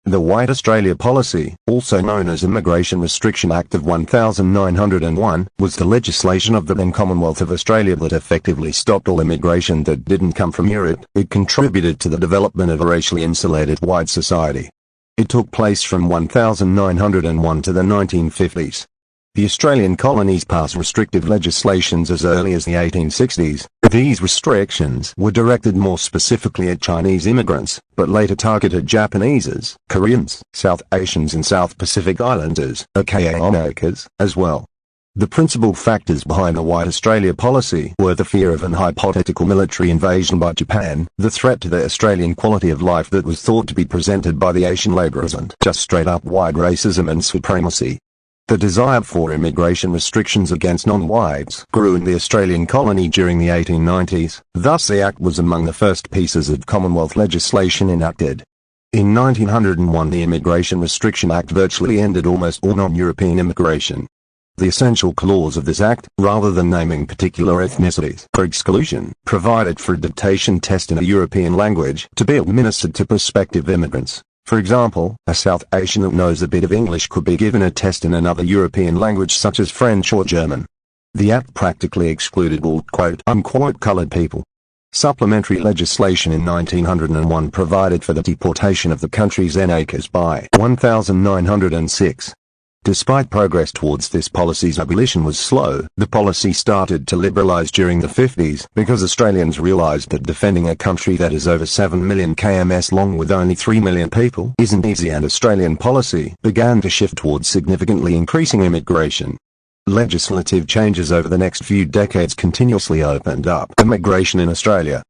The White Australia Policy, also known as Immigration Restriction Act of 1901, was the legislation of the then Commonwealth of Australia that effectively stopped all immigration that didn't come from Europe. It contributed to the development of a racially insulated white society. It took place from 1901 to the 1950s. The Australian colonies passed restrictive legislations as early as the 1860s. These restrictions were directed more specifically at Chinese immigrants, but later targeted Japanese, Koreans, South Asians and South Pacific Islanders, aka onlookers, as well. The principal factors behind the White Australia policy were the fear of an hypothetical military invasion by Japan, the threat to the Australian quality of life that was thought to be presented by the Asian labourers, and just straight-up white racism and supremacy. The desire for immigration restrictions against non-whites grew in the Australian colony during the 1890s, thus the Act was among the first pieces of Commonwealth legislation enacted. In 1901 the Immigration Restriction Act virtually ended almost all non-European immigration. The essential clause of this Act, rather than naming particular ethnicities for exclusion, provided for a dictation test in a European language to be administered to prospective immigrants. For example, a South Asian that knows a bit of English could be given a test in another European language such as French or German. The Act practically excluded all quote-unquote coloured people. Supplementary legislation in 1901 provided for the deportation of the country's N-acres by 1906. Despite progress towards this policy's abolition was slow, the policy started to liberalise during the 50s because Australians realised that defending a country that is over 7 million km long with only 3 million people isn't easy, and Australian policy began to shift towards significantly increasing immigration. Legislative changes over the next few decades continuously opened up immigration in Australia.